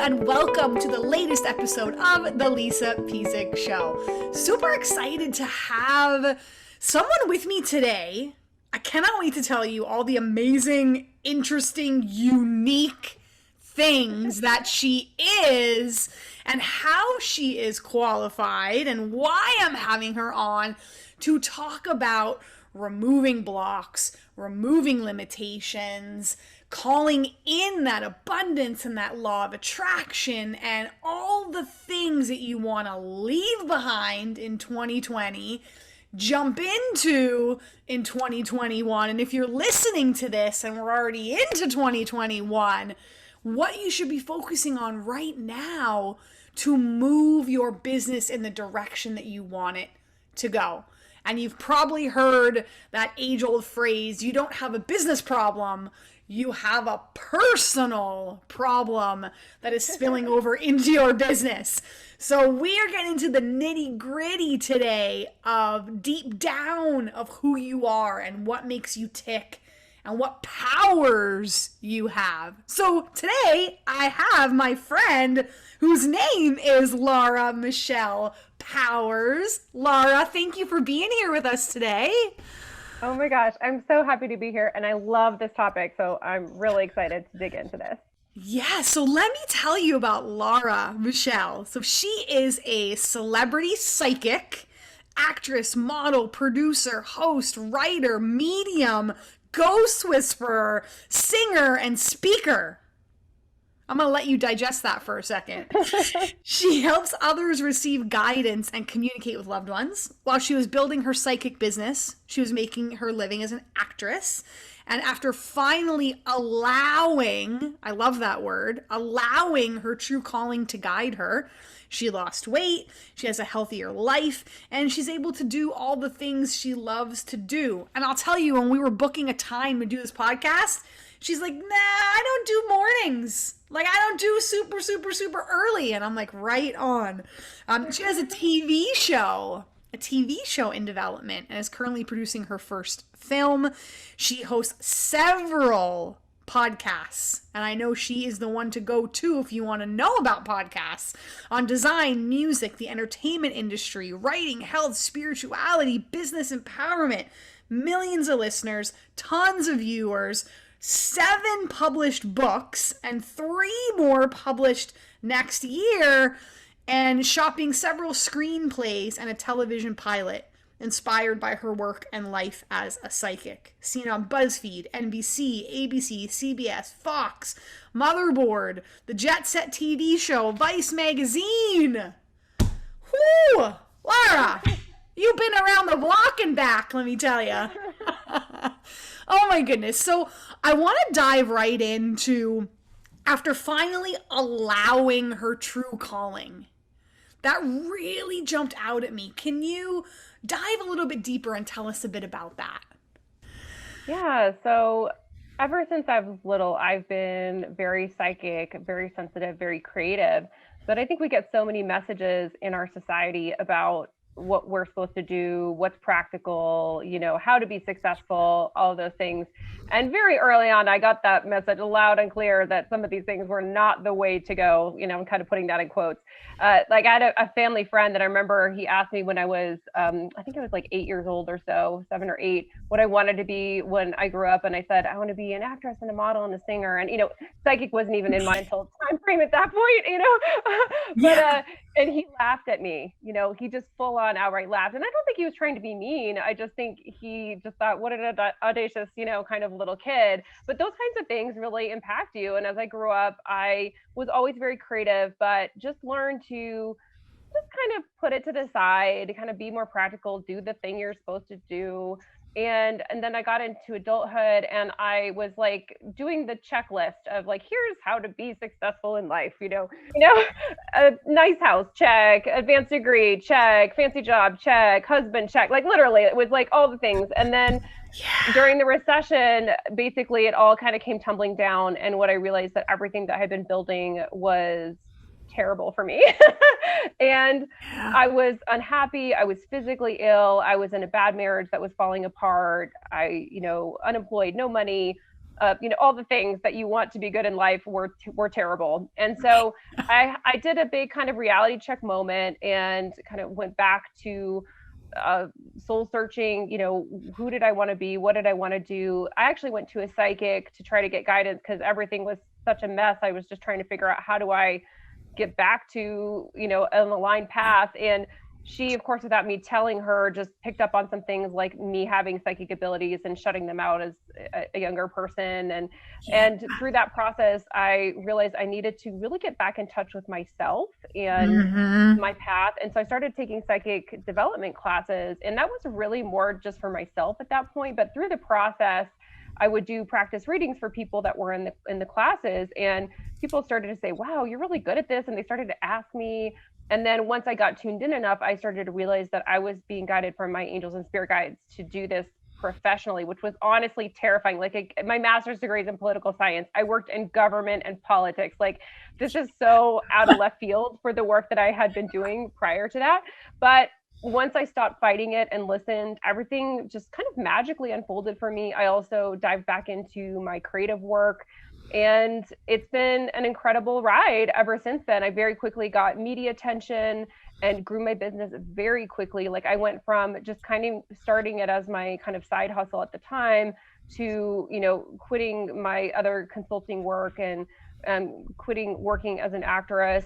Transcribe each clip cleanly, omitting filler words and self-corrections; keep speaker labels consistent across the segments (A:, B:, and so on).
A: and welcome to the latest episode of The Lisa Pezik Show. Super excited to have someone with me today. I cannot wait to tell you all the amazing, interesting, unique things that she is and how she is qualified and why I'm having her on to talk about removing blocks, removing limitations, calling in that abundance and that law of attraction and all the things that you want to leave behind in 2020, jump into in 2021. And if you're listening to this and we're already into 2021, what you should be focusing on right now to move your business in the direction that you want it to go. And you've probably heard that age-old phrase, you don't have a business problem, you have a personal problem that is spilling over into your business. So we are getting into the nitty-gritty today of deep down of who you are and what makes you tick and what powers you have. So today I have my friend whose name is Laura Michelle Powers. Laura, thank you for being here with us today.
B: Oh my gosh, I'm so happy to be here and I love this topic, so I'm really excited to dig into this.
A: Yeah, so let me tell you about Laura Michelle. So she is a celebrity psychic, actress, model, producer, host, writer, medium, ghost whisperer, singer, and speaker. I'm going to let you digest that for a second. She helps others receive guidance and communicate with loved ones. While she was building her psychic business, she was making her living as an actress. And after finally allowing, I love that word, allowing her true calling to guide her, she lost weight, she has a healthier life, and she's able to do all the things she loves to do. And I'll tell you, when we were booking a time to do this podcast, she's like, nah, I don't do mornings. Like, I don't do super early. And I'm like, right on. She has a TV show in development and is currently producing her first film. She hosts several podcasts, and I know she is the one to go to if you want to know about podcasts on design, music, the entertainment industry, writing, health, spirituality, business empowerment, millions of listeners, tons of viewers, 7 published books, and 3 more published next year, and shopping several screenplays and a television pilot inspired by her work and life as a psychic. Seen on BuzzFeed, NBC, ABC, CBS, Fox, Motherboard, the Jet Set TV show, Vice Magazine. Whoo! Laura, you've been around the block and back, let me tell you. Oh my goodness. So I want to dive right into, after finally allowing her true calling, that really jumped out at me. Can you dive a little bit deeper and tell us a bit about that?
B: Yeah, so ever since I was little, I've been very psychic, very sensitive, very creative. But I think we get so many messages in our society about what we're supposed to do, what's practical, how to be successful, all of those things. And very early on, I got that message loud and clear that some of these things were not the way to go. I'm kind of putting that in quotes. Like I had a family friend that I remember, he asked me when I was, I think I was like 8 years old or so, 7 or 8, what I wanted to be when I grew up. And I said, I want to be an actress and a model and a singer. And, psychic wasn't even in my until time frame at that point, but, and he laughed at me, he just full on outright laughed. And I don't think he was trying to be mean. I just think he just thought, what an audacious, kind of little kid. But those kinds of things really impact you. And as I grew up, I was always very creative, but just learned to just kind of put it to the side, kind of be more practical, do the thing you're supposed to do. And then I got into adulthood and I was like doing the checklist of like, here's how to be successful in life, a nice house, check, advanced degree, check, fancy job, check, husband, check, like literally it was like all the things. And then during the recession, basically it all kind of came tumbling down. And what I realized that everything that I had been building was terrible for me. And I was unhappy. I was physically ill. I was in a bad marriage that was falling apart. I, unemployed, no money, all the things that you want to be good in life were terrible. And so I did a big kind of reality check moment and kind of went back to soul searching. Who did I want to be? What did I want to do? I actually went to a psychic to try to get guidance because everything was such a mess. I was just trying to figure out, how do I get back to an aligned path? And she, of course, without me telling her, just picked up on some things like me having psychic abilities and shutting them out as a younger person. And through that process, I realized I needed to really get back in touch with myself and my path. And so I started taking psychic development classes, and that was really more just for myself at that point. But through the process, I would do practice readings for people that were in the classes, and people started to say, "Wow, you're really good at this." And they started to ask me. And then once I got tuned in enough, I started to realize that I was being guided from my angels and spirit guides to do this professionally, which was honestly terrifying. Like, my master's degree is in political science. I worked in government and politics. Like, this is so out of left field for the work that I had been doing prior to that. But once I stopped fighting it and listened, everything just kind of magically unfolded for me. I also dived back into my creative work, and it's been an incredible ride ever since then. I very quickly got media attention and grew my business very quickly. Like, I went from just kind of starting it as my kind of side hustle at the time to, quitting my other consulting work and quitting working as an actress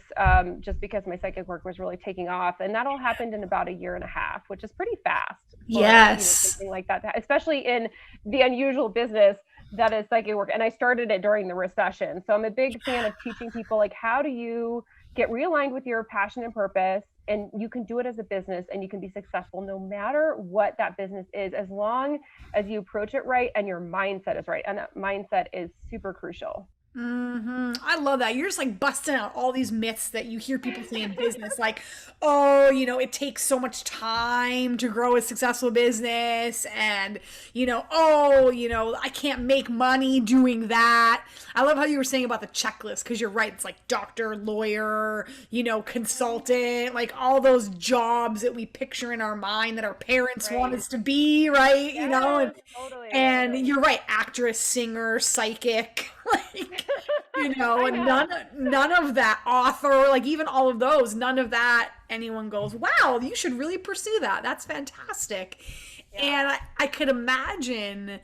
B: just because my psychic work was really taking off. And that all happened in about a year and a half, which is pretty fast.
A: Yes.
B: Something like that, especially in the unusual business that is psychic work. And I started it during the recession. So I'm a big fan of teaching people, like, how do you get realigned with your passion and purpose? And you can do it as a business, and you can be successful no matter what that business is, as long as you approach it right and your mindset is right. And that mindset is super crucial.
A: I love that. You're just like busting out all these myths that you hear people say in business, like, oh, it takes so much time to grow a successful business, and I can't make money doing that. I love how you were saying about the checklist, because you're right. It's like doctor, lawyer, consultant, like all those jobs that we picture in our mind that our parents want us to be, right?
B: Totally.
A: And you're right, actress, singer, psychic, like, and none of that, author, like, even all of those, none of that, anyone goes, wow, you should really pursue that. That's fantastic. Yeah. And I could imagine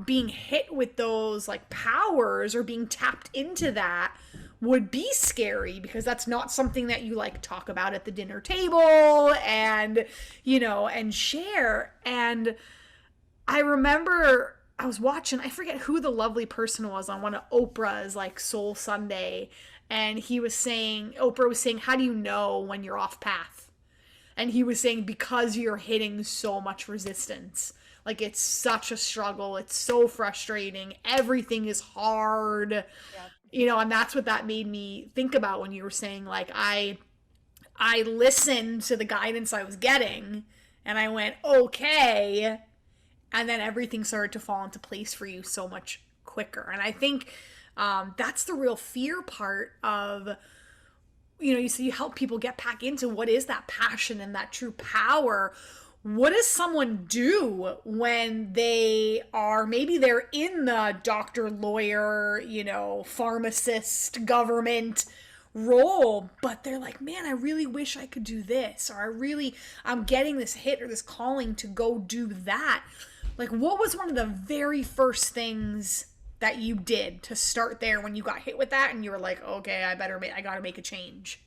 A: being hit with those like powers, or being tapped into that, would be scary, because that's not something that you like talk about at the dinner table and and share. And I remember I was watching, I forget who the lovely person was on one of Oprah's like Soul Sunday, and Oprah was saying, how do you know when you're off path? And he was saying, because you're hitting so much resistance. Like, it's such a struggle. It's so frustrating. Everything is hard. Yeah. And that's what that made me think about when you were saying, like, I listened to the guidance I was getting, and I went, okay. And then everything started to fall into place for you so much quicker. And I think that's the real fear part of, you say you help people get back into what is that passion and that true power. What does someone do when maybe they're in the doctor, lawyer, pharmacist, government role, but they're like, man, I really wish I could do this, or I'm getting this hit or this calling to go do that. Like, what was one of the very first things that you did to start there when you got hit with that and you were like, okay, I gotta make a change?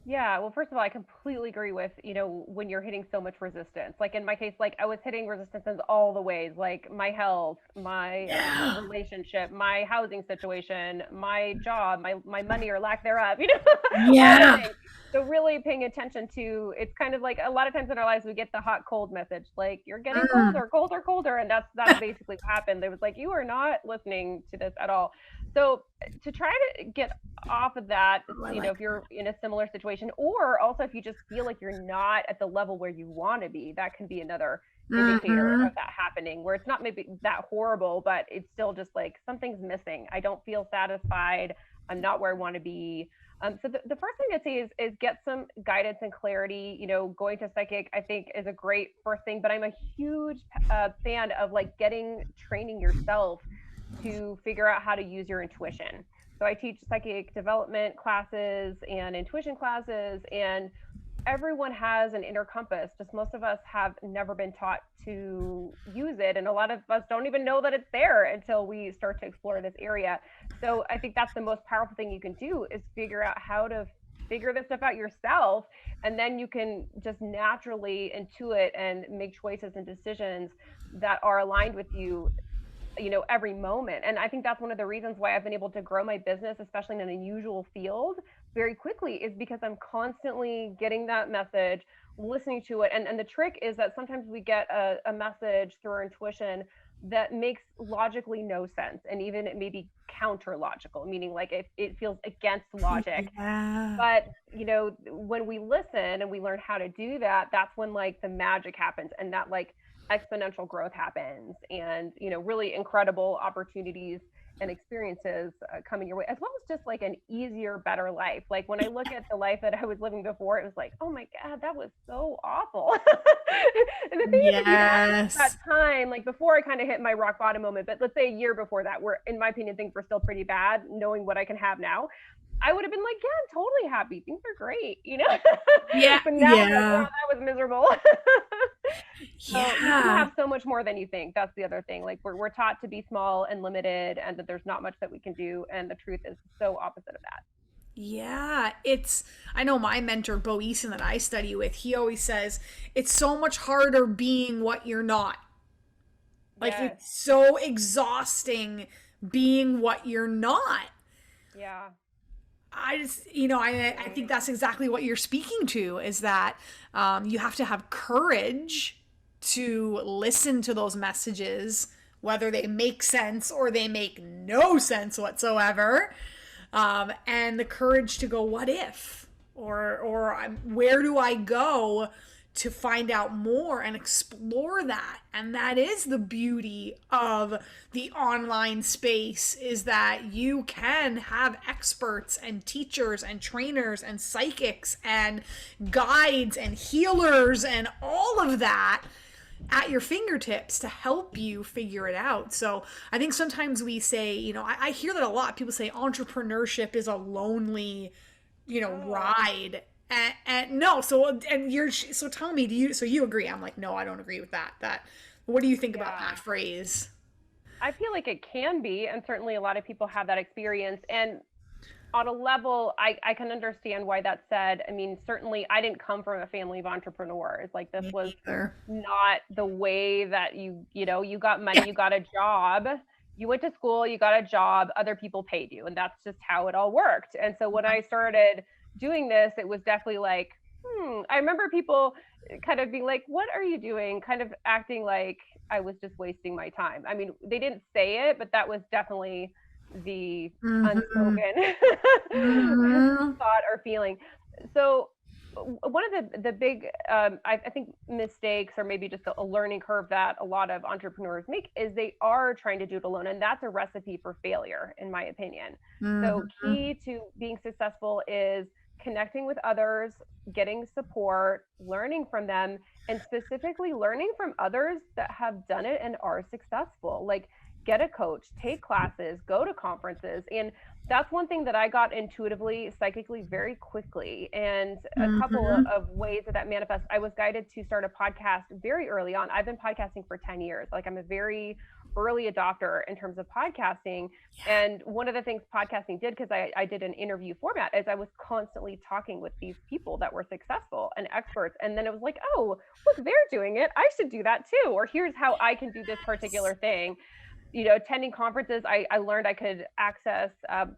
B: Yeah, well, first of all, I completely agree with, when you're hitting so much resistance. Like, in my case, like, I was hitting resistance in all the ways, like my health, my relationship, my housing situation, my job, my money or lack thereof, all the things. So really paying attention to, it's kind of like, a lot of times in our lives we get the hot cold message, like, you're getting colder, and that's basically what happened. It was like, you are not listening to this at all. So to try to get off of that, if you're in a similar situation, or also if you just feel like you're not at the level where you want to be, that can be another indicator of that happening, where it's not maybe that horrible, but it's still just like, something's missing. I don't feel satisfied. I'm not where I want to be. So the first thing I'd say is get some guidance and clarity. You know, going to psychic, I think, is a great first thing, but I'm a huge fan of like training yourself to figure out how to use your intuition. So I teach psychic development classes and intuition classes, and everyone has an inner compass. Just most of us have never been taught to use it, and a lot of us don't even know that it's there until we start to explore this area. So I think that's the most powerful thing you can do, is figure out how to figure this stuff out yourself, and then you can just naturally intuit and make choices and decisions that are aligned with you, you know, every moment. And I think that's one of the reasons why I've been able to grow my business, especially in an unusual field, very quickly, is because I'm constantly getting that message, listening to it. And the trick is that sometimes we get a message through our intuition that makes logically no sense, and even it may be counter logical, meaning like it feels against logic.
A: Yeah.
B: But you know, when we listen and we learn how to do that, that's when like the magic happens, and that like exponential growth happens, and you know, really incredible opportunities and experiences coming your way, as well as just like an easier, better life. Like when I look at the life that I was living before, it was like, oh my God, that was so awful. And the thing is, if you had that
A: Yes.
B: time, like before I kind of hit my rock bottom moment, but let's say a year before that, where in my opinion things were still pretty bad, knowing what I can have now, I would have been like, yeah, I'm totally happy. Things are great, you know?
A: Yeah.
B: But now I'm like, wow,
A: Yeah.
B: that was miserable. So you can
A: Yeah.
B: have so much more than you think. That's the other thing. Like we're taught to be small and limited, and that there's not much that we can do. And the truth is so opposite of that.
A: Yeah, I know my mentor, Bo Eason, that I study with, he always says, it's so much harder being what you're not. Like,
B: Yes.
A: it's so exhausting being what you're not.
B: Yeah.
A: I just, I think that's exactly what you're speaking to, is that you have to have courage to listen to those messages, whether they make sense or they make no sense whatsoever, and the courage to go, what if? Where do I go to find out more and explore that? And that is the beauty of the online space, is that you can have experts and teachers and trainers and psychics and guides and healers and all of that at your fingertips to help you figure it out. So I think sometimes we say, I hear that a lot. People say entrepreneurship is a lonely,
B: Oh,
A: ride. And no, so tell me, so you agree? I'm like, no, I don't agree with that. What do you think about
B: yeah.
A: that phrase?
B: I feel like it can be, and certainly a lot of people have that experience. And on a level, I can understand why that's said. I mean, certainly I didn't come from a family of entrepreneurs. Like this
A: Me
B: was
A: neither.
B: not the way that you got money,
A: Yeah.
B: you got a job, you went to school, you got a job, other people paid you, and that's just how it all worked. And so when I started doing this, it was definitely like, I remember people kind of being like, what are you doing? Kind of acting like I was just wasting my time. I mean, they didn't say it, but that was definitely the
A: Mm-hmm.
B: unspoken
A: Mm-hmm.
B: thought or feeling. So one of the big I think mistakes, or maybe just a learning curve that a lot of entrepreneurs make, is they are trying to do it alone, and that's a recipe for failure in my opinion. So
A: Mm-hmm.
B: key to being successful is connecting with others, getting support, learning from them, and specifically learning from others that have done it and are successful. Like get a coach, take classes, go to conferences. And that's one thing that I got intuitively, psychically, very quickly. And a couple
A: Mm-hmm.
B: of ways that manifests. I was guided to start a podcast very early on. I've been podcasting for 10 years. Like I'm a very early adopter in terms of podcasting. And one of the things podcasting did, because I did an interview format, is I was constantly talking with these people that were successful and experts. And then it was like, oh, look, they're doing it, I should do that too. Or here's how I can do this particular thing. Attending conferences, I learned I could access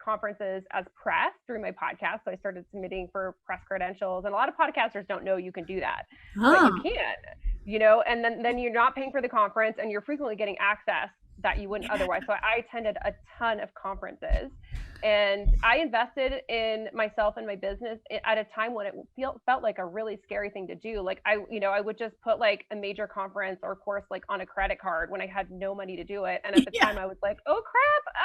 B: conferences as press through my podcast. So I started submitting for press credentials, and a lot of podcasters don't know you can do that, but you
A: Huh.
B: can, and then you're not paying for the conference, and you're frequently getting access that you wouldn't
A: Yeah.
B: otherwise. So I attended a ton of conferences, and I invested in myself and my business at a time when it felt like a really scary thing to do. Like I would just put like a major conference or course like on a credit card when I had no money to do it. And at the
A: Yeah.
B: time I was like, oh crap.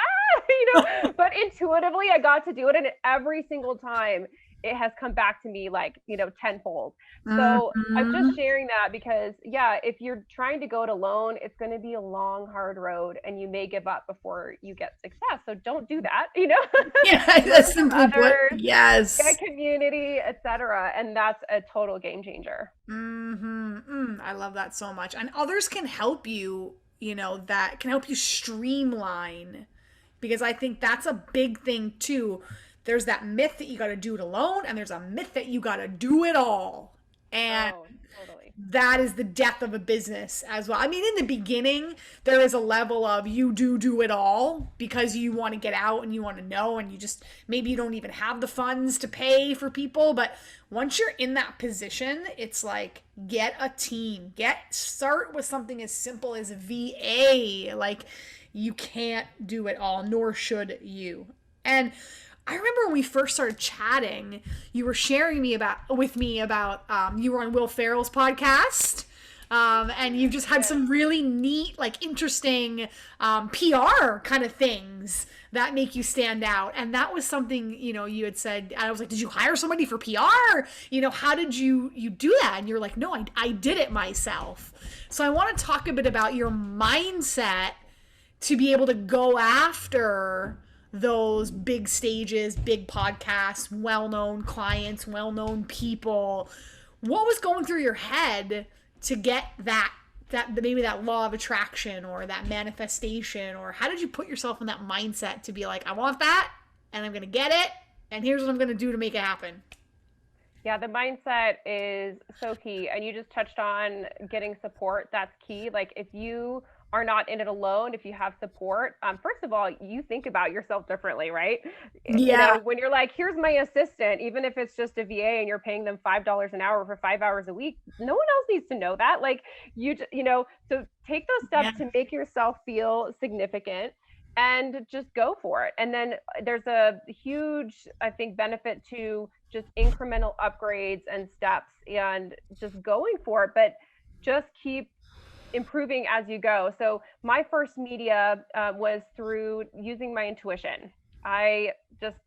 B: But intuitively I got to do it. And every single time it has come back to me like, tenfold. So I'm just
A: Mhm.
B: sharing that because, yeah, if you're trying to go it alone, it's going to be a long, hard road and you may give up before you get success. So don't do that,
A: Yeah,
B: learn from
A: simply put,
B: others, get
A: yes.
B: community, etc. And that's a total game changer.
A: I love that so much. And others can help you, that can help you streamline, because I think that's a big thing too. There's that myth that you got to do it alone, and there's a myth that you got to do it all. And
B: Oh, totally.
A: that is the death of a business as well. I mean, in the beginning, there is a level of you do it all because you want to get out and you want to know, and you just maybe you don't even have the funds to pay for people. But once you're in that position, it's like get a team, start with something as simple as VA. Like, you can't do it all, nor should you. And I remember when we first started chatting, you were sharing with me about you were on Will Ferrell's podcast. And you've just had
B: Yeah.
A: some really neat, like interesting PR kind of things that make you stand out. And that was something, you had said, I was like, did you hire somebody for PR? How did you do that? And you're like, no, I did it myself. So I want to talk a bit about your mindset to be able to go after those big stages, big podcasts, well-known clients, well-known people. What was going through your head to get that maybe that law of attraction or that manifestation, or how did you put yourself in that mindset to be like, I want that and I'm going to get it and here's what I'm going to do to make it happen?
B: Yeah, the mindset is so key. And you just touched on getting support. That's key. Like if you are not in it alone, if you have support, first of all, you think about yourself differently, right?
A: Yeah.
B: When you're like, here's my assistant, even if it's just a VA and you're paying them $5 an hour for 5 hours a week, no one else needs to know that. Like so take those
A: Yeah.
B: steps to make yourself feel significant and just go for it. And then there's a huge, I think, benefit to just incremental upgrades and steps and just going for it, but just keep improving as you go. So my first media was through using my intuition. I just,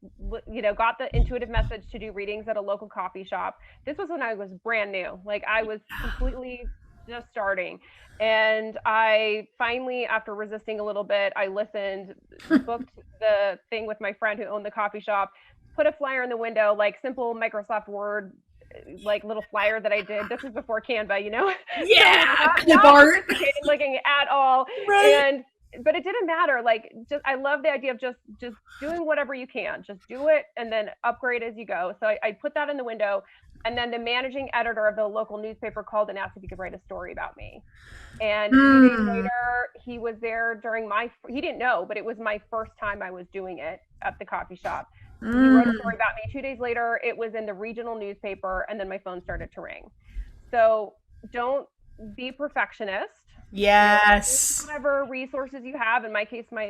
B: got the intuitive message to do readings at a local coffee shop. This was when I was brand new. Like I was completely just starting. And I finally, after resisting a little bit, I listened, booked the thing with my friend who owned the coffee shop, put a flyer in the window, like simple Microsoft Word, like little flyer that I did. This was before Canva. So
A: Yeah, clip
B: not
A: art.
B: sophisticated looking at all.
A: Right.
B: And but it didn't matter. Like just I love the idea of just doing whatever you can. Just do it and then upgrade as you go. So I put that in the window. And then the managing editor of the local newspaper called and asked if he could write a story about me. And 2 days
A: Mm.
B: later, he was there during he didn't know, but it was my first time I was doing it at the coffee shop. He wrote a story
A: Mm.
B: about me. 2 days later, it was in the regional newspaper, and then my phone started to ring. So don't be perfectionist. Use
A: Yes.
B: whatever resources you have. In my case, my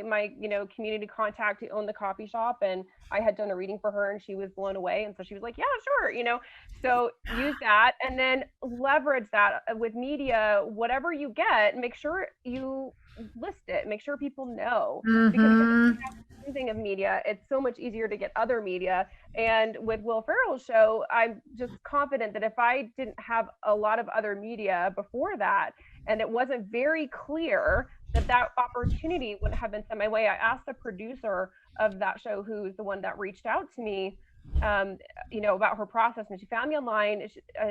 B: community contact who owned the coffee shop, and I had done a reading for her, and she was blown away, and so she was like, "Yeah, sure." So use that, and then leverage that with media. Whatever you get, make sure you list it. Make sure people know, because if
A: Mm-hmm.
B: thing of media, it's so much easier to get other media. And with Will Ferrell's show, I'm just confident that if I didn't have a lot of other media before that, and it wasn't very clear that opportunity wouldn't have been sent my way. I asked the producer of that show, who's the one that reached out to me, um, about her process, and she found me online.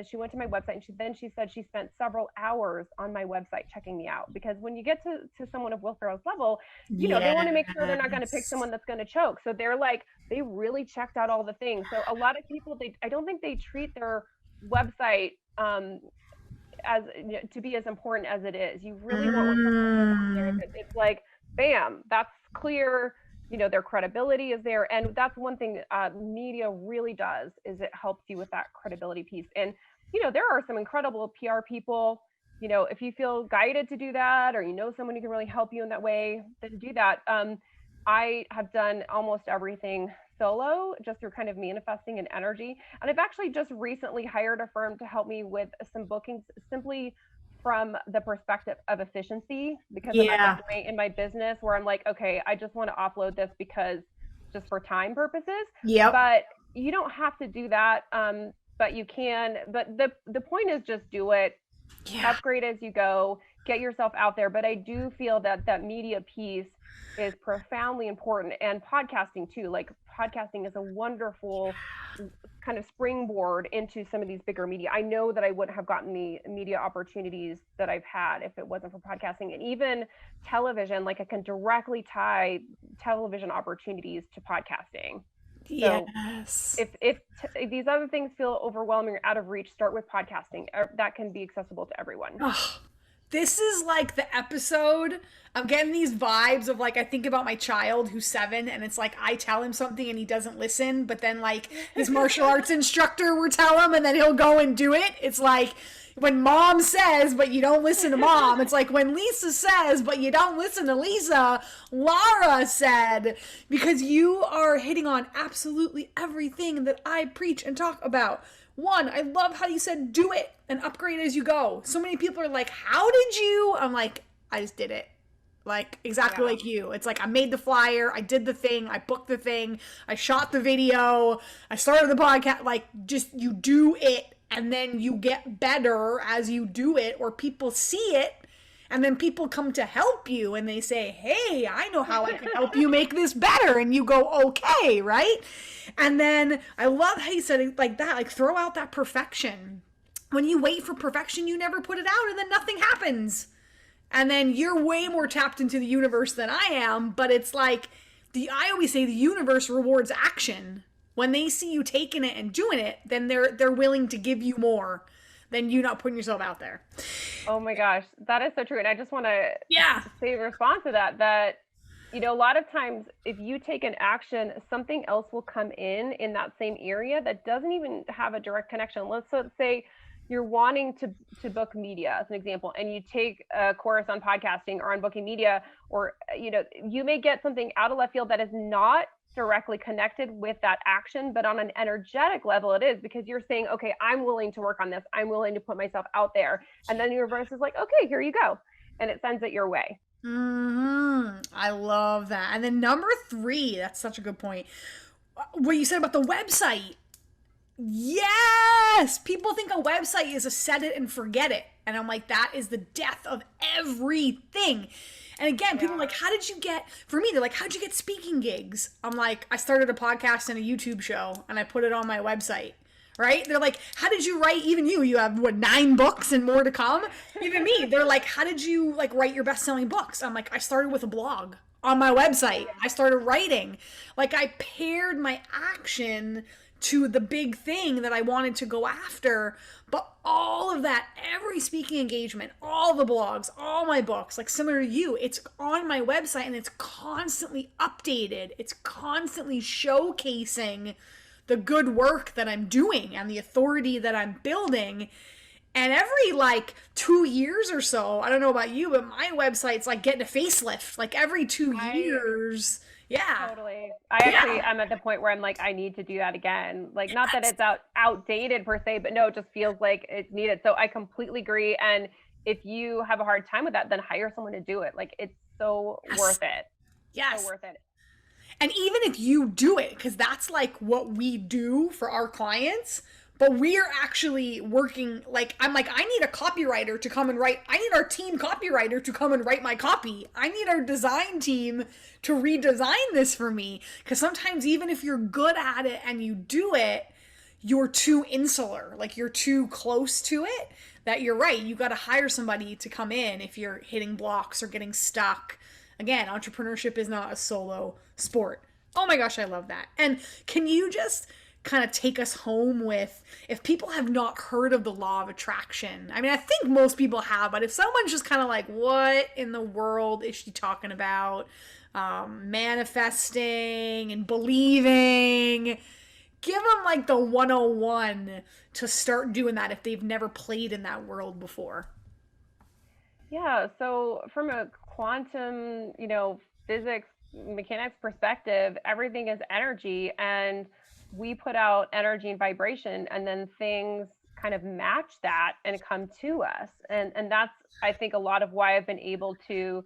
B: She went to my website, and she said she spent several hours on my website checking me out, because when you get to someone of Will Ferrell's level, they want to make sure they're not going to pick
A: Yes.
B: someone that's going to choke. So they're like, they really checked out all the things. So a lot of people, I don't think they treat their website as to be as important as it is. You really want when someone comes on there
A: Mm.
B: that it's like, bam, that's clear. Their credibility is there, and that's one thing media really does, is it helps you with that credibility piece. And there are some incredible PR people. If you feel guided to do that, or someone who can really help you in that way, then do that. I have done almost everything solo, just through kind of manifesting and energy. And I've actually just recently hired a firm to help me with some bookings, simply from the perspective of efficiency, because I'm at
A: Yeah.
B: that point in my business where I'm like, okay, I just want to offload this because just for time purposes.
A: Yep.
B: But you don't have to do that. But you can. But the point is just do it,
A: Yeah.
B: upgrade as you go, get yourself out there. But I do feel that that media piece is profoundly important, and podcasting too. Like podcasting is a wonderful kind of springboard into some of these bigger media. I know that I wouldn't have gotten the media opportunities that I've had if it wasn't for podcasting, and even television. Like I can directly tie television opportunities to podcasting. So
A: Yes.
B: if these other things feel overwhelming or out of reach, start with podcasting. That can be accessible to everyone.
A: Oh, this is like the episode. I'm getting these vibes of like I think about my child who's 7, and it's like I tell him something and he doesn't listen, but then like his martial arts instructor will tell him and then he'll go and do it. It's like when mom says but you don't listen to mom. It's like when Lisa says but you don't listen to Lisa. Laura said, because you are hitting on absolutely everything that I preach and talk about. One, I love how you said do it and upgrade as you go. So many people are like, how did you? I'm like, I just did it. Like exactly
B: Yeah.
A: like you. It's like I made the flyer, I did the thing, I booked the thing, I shot the video, I started the podcast. Like just you do it and then you get better as you do it, or people see it and then people come to help you and they say, hey, I know how I can help you make this better. And you go, okay, right? And then I love how you said it like that, like throw out that perfection. When you wait for perfection, you never put it out and then nothing happens. And then you're way more tapped into the universe than I am, but it's like I always say the universe rewards action. When they see you taking it and doing it, then they're willing to give you more than you not putting yourself out there.
B: Oh my gosh, that is so true. And I just want to
A: Yeah.
B: say in response to that, a lot of times if you take an action, something else will come in that same area that doesn't even have a direct connection. Let's say you're wanting to book media as an example, and you take a course on podcasting or on booking media, or you may get something out of left field that is not directly connected with that action, but on an energetic level it is, because you're saying, okay, I'm willing to work on this, I'm willing to put myself out there, and then the universe is like, okay, here you go, and it sends it your way.
A: I love that. And then number 3, that's such a good point. What you said about the website. Yes! People think a website is a set it and forget it. And I'm like, that is the death of everything. And again, people are like, how did you get, for me, they're like, how'd you get speaking gigs? I'm like, I started a podcast and a YouTube show and I put it on my website. Right? They're like, how did you write, even you have what, 9 books and more to come? Even me, they're like, how did you like write your best-selling books? I'm like, I started with a blog on my website. I started writing. Like I paired my action to the big thing that I wanted to go after. But all of that, every speaking engagement, all the blogs, all my books, like similar to you, it's on my website and it's constantly updated. It's constantly showcasing the good work that I'm doing and the authority that I'm building. And every like 2 years or so, I don't know about you, but my website's like getting a facelift. Like every 2 years. Yeah.
B: Totally. I'm at the point where I'm like, I need to do that again. Like, not that it's outdated per se, but no, it just feels like it's needed. So I completely agree. And if you have a hard time with that, then hire someone to do it. Like, it's so worth it.
A: Yes.
B: So worth it.
A: And even if you do it, because that's like what we do for our clients, but we're actually working, like, I'm like, I need a copywriter to come and write. I need our team copywriter to come and write my copy. I need our design team to redesign this for me. Because sometimes even if you're good at it and you do it, you're too insular, like you're too close to it, that you're right. You got to hire somebody to come in if you're hitting blocks or getting stuck. Again, entrepreneurship is not a solo sport. Oh my gosh, I love that. And can you just kind of take us home with, if people have not heard of the law of attraction? I mean, I think most people have, but if someone's just kind of like, what in the world is she talking about? Manifesting and believing. Give them like the 101 to start doing that if they've never played in that world before.
B: Yeah. So from a quantum, physics, mechanics perspective, everything is energy, and we put out energy and vibration, and then things kind of match that and come to us. And that's, I think, a lot of why I've been able to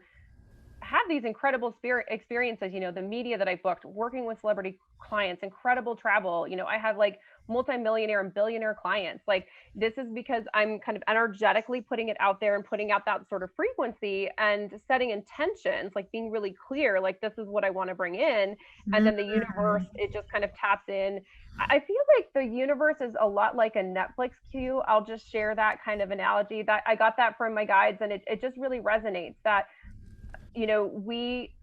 B: have these incredible experiences, the media that I booked, working with celebrity clients, incredible travel. I have like multimillionaire and billionaire clients. Like, this is because I'm kind of energetically putting it out there and putting out that sort of frequency and setting intentions, like being really clear, like, this is what I want to bring in. And then the universe, it just kind of taps in. I feel like the universe is a lot like a Netflix queue. I'll just share that kind of analogy, that I got that from my guides, and it just really resonates that we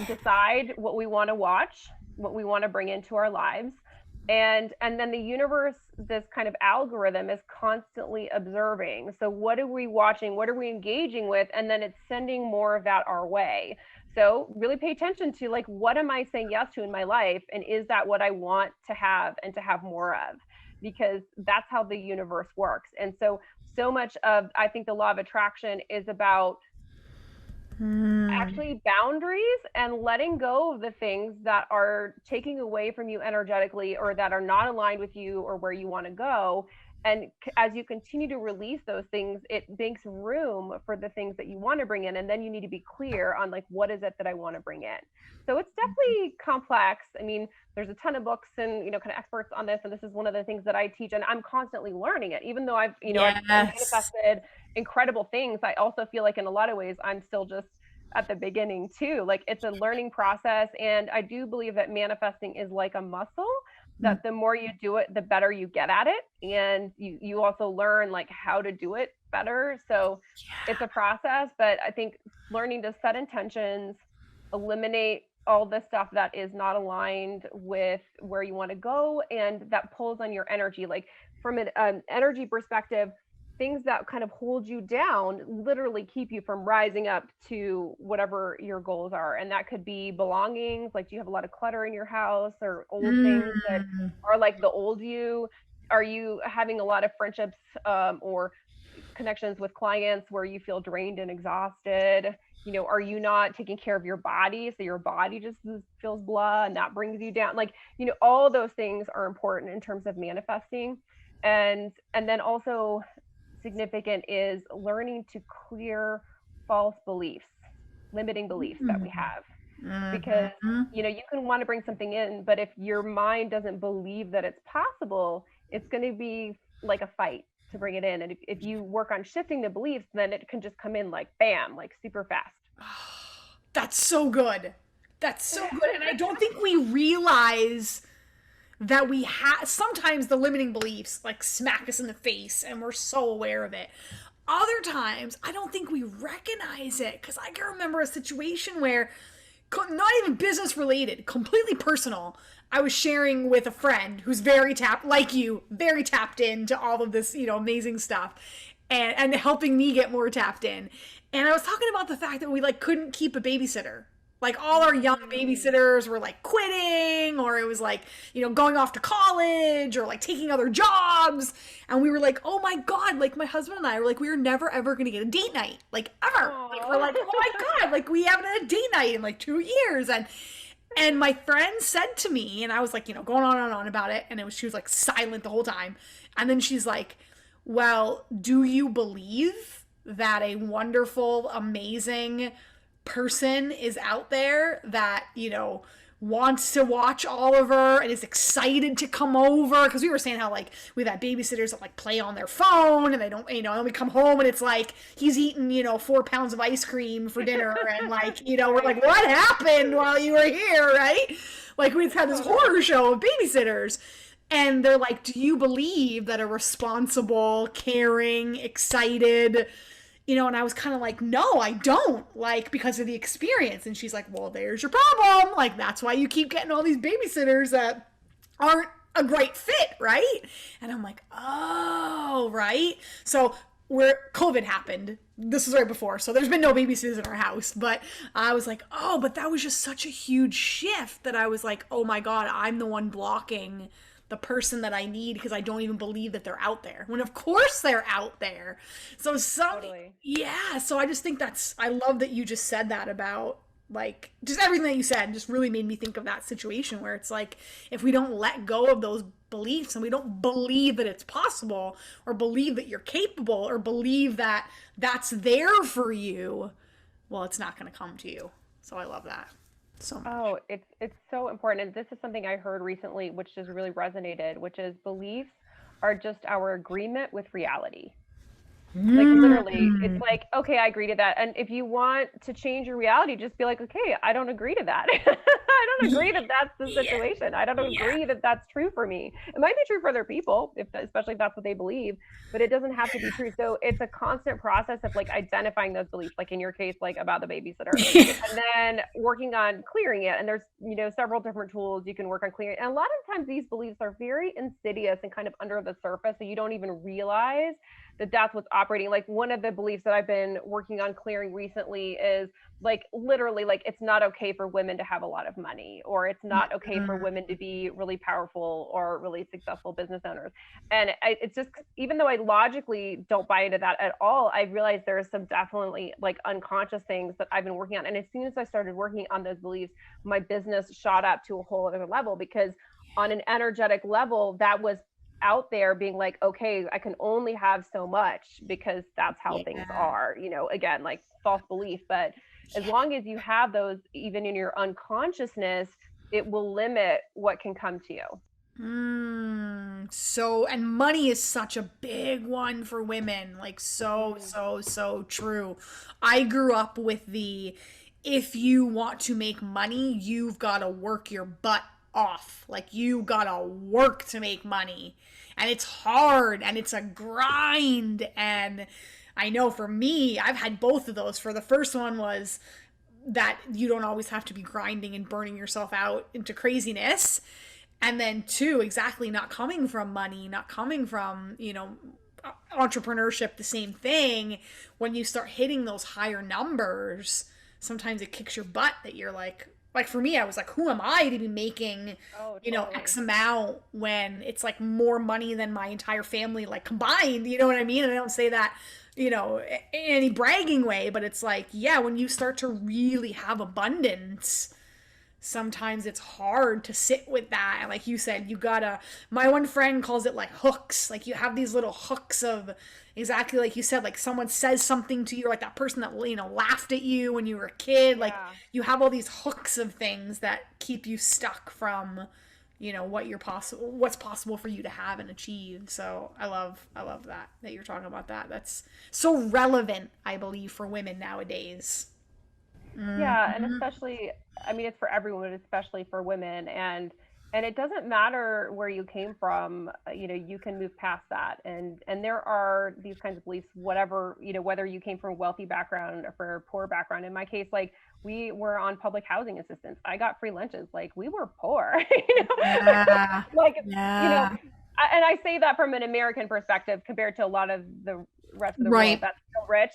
B: decide what we want to watch, what we want to bring into our lives. And then the universe, this kind of algorithm, is constantly observing. So what are we watching? What are we engaging with? And then it's sending more of that our way. So really pay attention to, like, what am I saying yes to in my life? And is that what I want to have and to have more of? Because that's how the universe works. And so much of, I think, the law of attraction is about actually boundaries and letting go of the things that are taking away from you energetically, or that are not aligned with you or where you want to go. And as you continue to release those things, it makes room for the things that you want to bring in. And then you need to be clear on, like, what is it that I want to bring in? So it's definitely complex. I mean, there's a ton of books and, kind of experts on this. And this is one of the things that I teach, and I'm constantly learning it. Even though I've manifested incredible things, I also feel like in a lot of ways, I'm still just at the beginning too. Like, it's a learning process. And I do believe that manifesting is like a muscle, that the more you do it, the better you get at it. And you also learn, like, how to do it better. So it's a process, but I think learning to set intentions, eliminate all the stuff that is not aligned with where you want to go, and that pulls on your energy. Like, from an energy perspective, things that kind of hold you down literally keep you from rising up to whatever your goals are. And that could be belongings. Like, do you have a lot of clutter in your house, or old things that are like the old you? Are you having a lot of friendships or connections with clients where you feel drained and exhausted? Are you not taking care of your body, so your body just feels blah, and that brings you down? Like, all those things are important in terms of manifesting. And then also significant is learning to clear false beliefs, limiting beliefs that we have. Because you can want to bring something in, but if your mind doesn't believe that it's possible, it's going to be like a fight to bring it in. And if you work on shifting the beliefs, then it can just come in like bam, like super fast.
A: That's so good. That's so good. And I don't think we realize that we have, sometimes the limiting beliefs like smack us in the face and we're so aware of it. Other times, I don't think we recognize it, because I can remember a situation where, not even business related, completely personal, I was sharing with a friend who's very like you, very tapped into all of this, amazing stuff, and helping me get more tapped in. And I was talking about the fact that we couldn't keep a babysitter. Like, all our young babysitters were quitting, or it was going off to college, or taking other jobs. And we were like, oh my God, my husband and I were we are never ever going to get a date night, ever. We're like, oh my God, we haven't had a date night in 2 years. And my friend said to me, and I was going on and on about it. And she was silent the whole time. And then she's like, well, do you believe that a wonderful, amazing person is out there that wants to watch Oliver and is excited to come over? Because we were saying how we've had babysitters that play on their phone, and they don't, and we come home and it's he's eating 4 pounds of ice cream for dinner, and we're like, what happened while you were here, right? We've had this horror show of babysitters. And they're like, do you believe that a responsible, caring, excited, and I was kind of like, no, I don't, because of the experience. And she's like, well, there's your problem. That's why you keep getting all these babysitters that aren't a great fit, right? And I'm like, oh, right. So COVID happened. This was right before. So there's been no babysitters in our house. But I was like, oh, but that was just such a huge shift that I was like, oh my God, I'm the one blocking the person that I need, because I don't even believe that they're out there, when of course they're out there. So
B: Totally.
A: yeah. So I just think I love that you just said that about like just everything that you said just really made me think of that situation where it's like if we don't let go of those beliefs and we don't believe that it's possible or believe that you're capable or believe that that's there for you, well, it's not going to come to you. So I love that so much.
B: Oh, it's so important. And this is something I heard recently, which just really resonated, which is beliefs are just our agreement with reality. Like literally, it's
A: Mm.
B: like, okay, I agree to that. And if you want to change your reality, just be like, okay, I don't agree to that. I don't agree that that's the
A: Yeah.
B: situation. I don't
A: Yeah.
B: agree that that's true for me. It might be true for other people, if especially if that's what they believe, but it doesn't have to be true. So it's a constant process of like identifying those beliefs, like in your case, like about the babysitter,
A: Yeah.
B: and then working on clearing it. And there's, several different tools you can work on clearing. And a lot of times these beliefs are very insidious and kind of under the surface, so you don't even realize that that's what's operating. Like one of the beliefs that I've been working on clearing recently is like literally like it's not okay for women to have a lot of money, or it's not okay for
A: Mm.
B: women to be really powerful or really successful business owners. And it's just, even though I logically don't buy into that at all, I realized there is some definitely like unconscious things that I've been working on. And as soon as I started working on those beliefs, my business shot up to a whole other level, because on an energetic level, that was out there being like, okay, I can only have so much because that's how things
A: Yeah.
B: are, again, like false belief. But as long as you have those, even in your unconsciousness, it will limit what can come to you.
A: So, and money is such a big one for women. Like, so,
B: Mm.
A: so, so true. I grew up with the if you want to make money, you've got to work your butt off. Like, you got to work to make money. And it's hard and it's a grind. And I know for me, I've had both of those. For the first one was that you don't always have to be grinding and burning yourself out into craziness. And then two, exactly, not coming from money, not coming from, entrepreneurship, the same thing. When you start hitting those higher numbers, sometimes it kicks your butt that you're like for me, I was like, who am I to be making,
B: Oh,
A: X
B: totally.
A: amount when it's like more money than my entire family like combined, you know what I mean? And I don't say that, in any bragging way, but it's like, yeah, when you start to really have abundance, sometimes it's hard to sit with that. And like you said, you gotta, my one friend calls it like hooks. Like you have these little hooks of exactly like you said, like someone says something to you, like that person that, laughed at you when you were a kid. Like
B: Yeah.
A: you have all these hooks of things that keep you stuck from, what's possible for you to have and achieve. So I love that you're talking about that. That's so relevant, I believe, for women nowadays.
B: Yeah, and
A: Mm-hmm.
B: especially, I mean, it's for everyone, especially for women. And it doesn't matter where you came from, you can move past that. And there are these kinds of beliefs, whatever, whether you came from a wealthy background or for a poor background. In my case, like we were on public housing assistance. I got free lunches. Like we were poor,
A: Yeah.
B: like, you know,
A: Yeah.
B: and I say that from an American perspective compared to a lot of the rest of the world
A: Right.
B: that's still rich,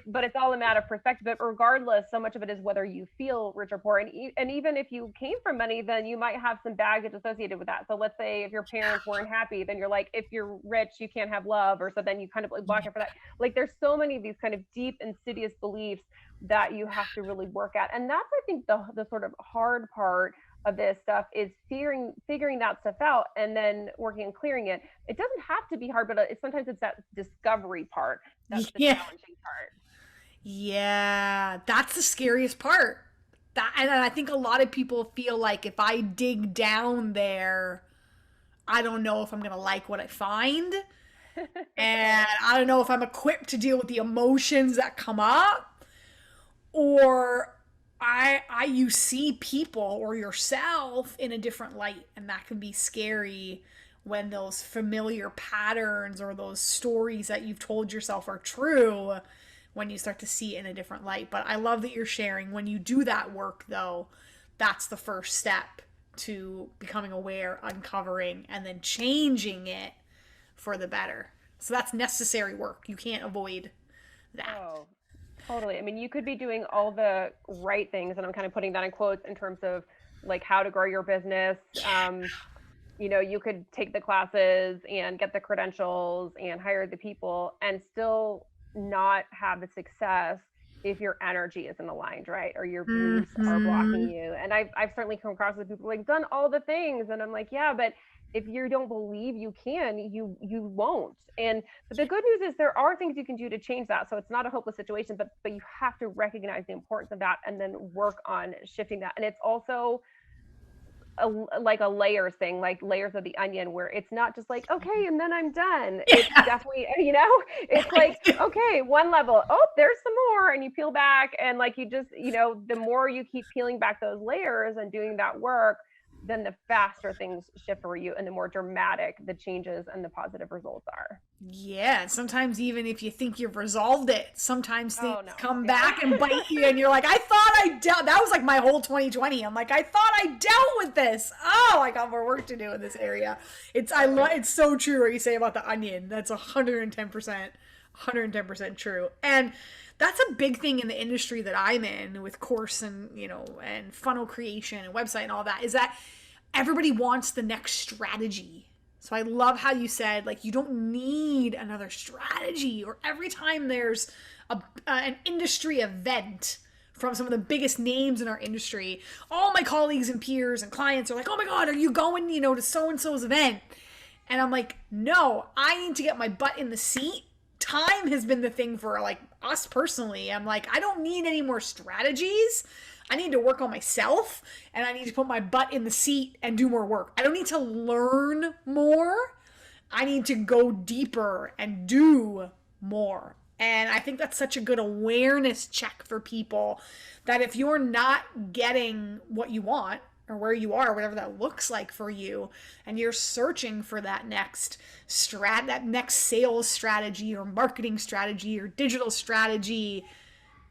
B: but it's all a matter of perspective. But regardless, so much of it is whether you feel rich or poor. And even if you came from money, then you might have some baggage associated with that. So let's say if your parents weren't happy, then you're like, if you're rich, you can't have love, or so then you kind of like block it for that. Like there's so many of these kind of deep, insidious beliefs that you have to really work at. And that's, I think, the sort of hard part of this stuff is figuring that stuff out and then working on clearing it. It doesn't have to be hard, but sometimes it's that discovery part that's the
A: Yeah.
B: challenging part.
A: Yeah. That's the scariest part. That, and I think a lot of people feel like if I dig down there, I don't know if I'm going to like what I find. And
B: Totally.
A: I don't know if I'm equipped to deal with the emotions that come up, or you see people or yourself in a different light, and that can be scary when those familiar patterns or those stories that you've told yourself are true, when you start to see it in a different light. But I love that you're sharing when you do that work, though. That's the first step to becoming aware, uncovering, and then changing it for the better. So that's necessary work. You can't avoid that.
B: Oh, totally. I mean, you could be doing all the right things, and I'm kind of putting that in quotes in terms of like how to grow your business. You could take the classes and get the credentials and hire the people and still not have the success if your energy isn't aligned, right? Or your beliefs are blocking
A: Hmm.
B: you. And I've certainly come across with people like done all the things. And I'm like, yeah, but if you don't believe you can, you won't. And but the good news is there are things you can do to change that. So it's not a hopeless situation, but you have to recognize the importance of that and then work on shifting that. And it's also a, like a layers thing, like layers of the onion, where it's not just like, okay, and then I'm done. It's
A: Yeah.
B: definitely, it's like, okay, one level, oh, there's some more, and you peel back, and like you just, the more you keep peeling back those layers and doing that work, then the faster things shift for you and the more dramatic the changes and the positive results are.
A: Yeah, sometimes even if you think you've resolved it, sometimes things
B: Oh no.
A: come
B: Yeah.
A: back and bite you, and you're like, I thought I dealt. That was like my whole 2020. I'm like, I thought I dealt with this. Oh, I got more work to do in this area. It's so true what you say about the onion. That's 110%, 110% true. And that's a big thing in the industry that I'm in with course and, and funnel creation and website and all that, is that everybody wants the next strategy. So I love how you said, like, you don't need another strategy, or every time there's an industry event from some of the biggest names in our industry, all my colleagues and peers and clients are like, oh my God, are you going, to so-and-so's event? And I'm like, no, I need to get my butt in the seat. Time has been the thing for like us personally. I'm like, I don't need any more strategies. I need to work on myself, and I need to put my butt in the seat and do more work. I don't need to learn more. I need to go deeper and do more. And I think that's such a good awareness check for people, that if you're not getting what you want, or where you are, whatever that looks like for you, and you're searching for that next sales strategy or marketing strategy or digital strategy,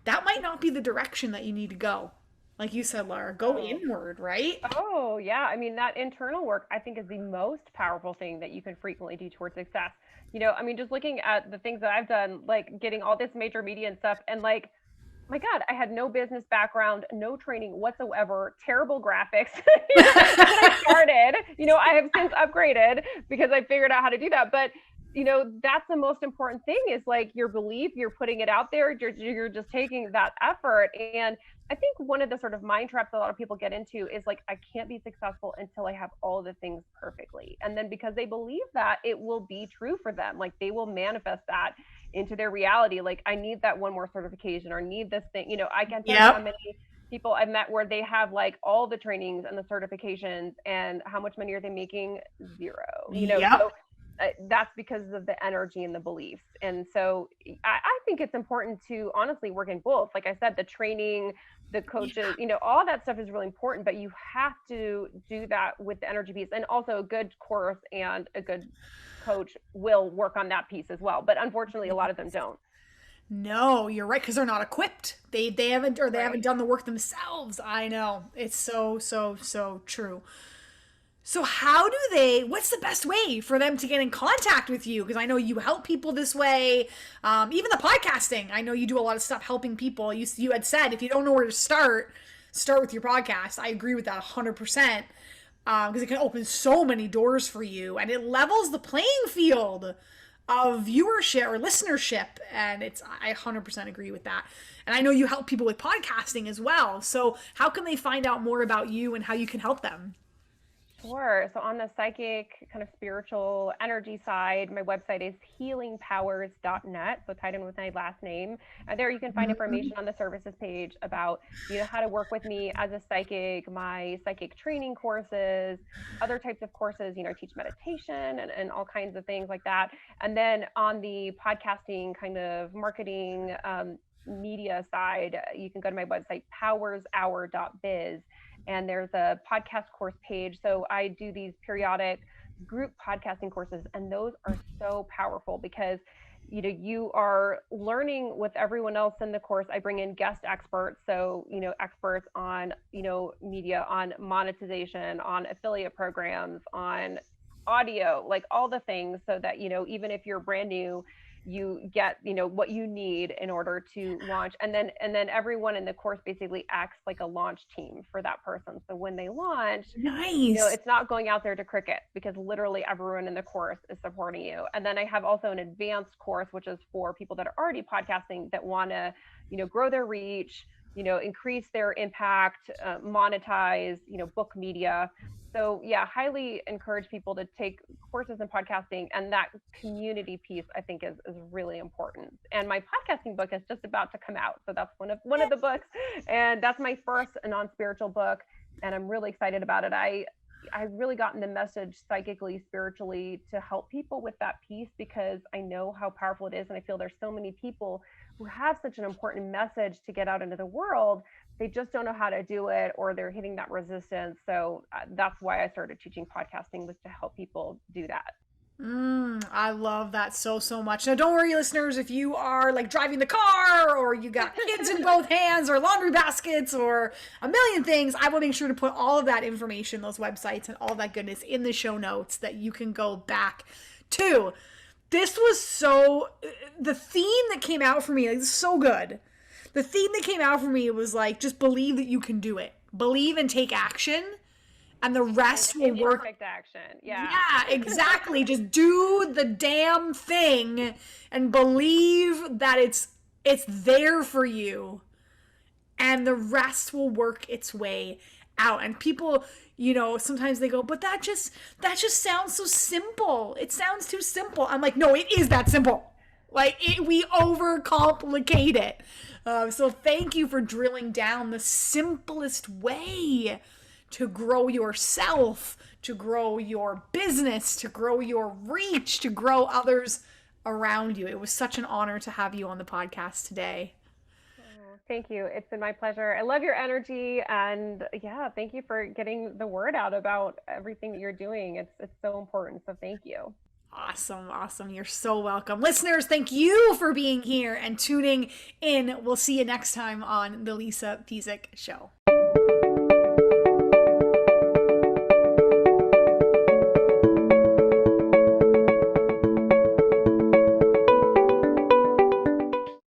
A: that might not be the direction that you need to go. Like you said, Laura, go
B: Oh.
A: inward, right?
B: Oh, yeah. I mean, that internal work, I think, is the most powerful thing that you can frequently do towards success. I mean, just looking at the things that I've done, like getting all this major media and stuff, and like, my God, I had no business background, no training whatsoever, terrible graphics when I started. I have since upgraded because I figured out how to do that. But that's the most important thing, is like your belief, you're putting it out there, you're just taking that effort. And I think one of the sort of mind traps a lot of people get into is like, I can't be successful until I have all the things perfectly. And then because they believe that, it will be true for them. Like they will manifest that into their reality. Like, I need that one more certification or need this thing. I can't tell you how
A: Yep.
B: many people I've met where they have like all the trainings and the certifications, and how much money are they making? Zero.
A: Yep.
B: So that's because of the energy and the beliefs. And so I think it's important to honestly work in both. Like I said, the training, the coaches, all that stuff is really important, but you have to do that with the energy piece. And also a good course and a good coach will work on that piece as well. But unfortunately, a lot of them don't.
A: No, you're right, because they're not equipped. They haven't, or they haven't
B: Right.
A: done the work themselves. I know. It's so true. So what's the best way for them to get in contact with you? Because I know you help people this way. Even the podcasting, I know you do a lot of stuff helping people. You had said, if you don't know where to start with your podcast. I agree with that 100%. Because it can open so many doors for you, and it levels the playing field of viewership or listenership. And I 100% agree with that. And I know you help people with podcasting as well. So how can they find out more about you and how you can help them?
B: Sure. So on the psychic kind of spiritual energy side, my website is healingpowers.net. So tied in with my last name. There you can find information on the services page about, how to work with me as a psychic, my psychic training courses, other types of courses, I teach meditation and all kinds of things like that. And then on the podcasting kind of marketing, media side, you can go to my website, powershour.biz, and there's a podcast course page. So I do these periodic group podcasting courses, and those are so powerful because you are learning with everyone else in the course. I bring in guest experts, so experts on media, on monetization, on affiliate programs, on audio, like all the things, so that even if you're brand new, you get, what you need in order to launch. And then everyone in the course basically acts like a launch team for that person. So when they launch,
A: Nice.
B: it's not going out there to crickets, because literally everyone in the course is supporting you. And then I have also an advanced course, which is for people that are already podcasting that want to, grow their reach, increase their impact, monetize, book media. So yeah, highly encourage people to take courses in podcasting, and that community piece I think is really important. And my podcasting book is just about to come out. So that's one of the books, and that's my first non-spiritual book, and I'm really excited about it. I really gotten the message psychically, spiritually, to help people with that piece, because I know how powerful it is. And I feel there's so many people who have such an important message to get out into the world. They just don't know how to do it, or they're hitting that resistance. So that's why I started teaching podcasting, was to help people do that.
A: I love that so much. Now, don't worry, listeners, if you are like driving the car, or you got kids in both hands, or laundry baskets, or a million things, I will make sure to put all of that information, those websites, and all that goodness in the show notes that you can go back to. This was the theme that came out for me, like, so good. The theme that came out for me was like, just believe that you can do it. Believe and take action. And the rest will work.
B: Perfect action. Yeah.
A: Yeah, exactly. Just do the damn thing and believe that it's there for you, and the rest will work its way out. And people, sometimes they go, but that just sounds so simple. It sounds too simple. I'm like, no, it is that simple. Like, we overcomplicate it. So thank you for drilling down the simplest way to grow yourself, to grow your business, to grow your reach, to grow others around you. It was such an honor to have you on the podcast today.
B: Oh, thank you. It's been my pleasure. I love your energy, and yeah, thank you for getting the word out about everything that you're doing. It's so important. So thank you.
A: Awesome. You're so welcome. Listeners, thank you for being here and tuning in. We'll see you next time on The Lisa Pezik Show.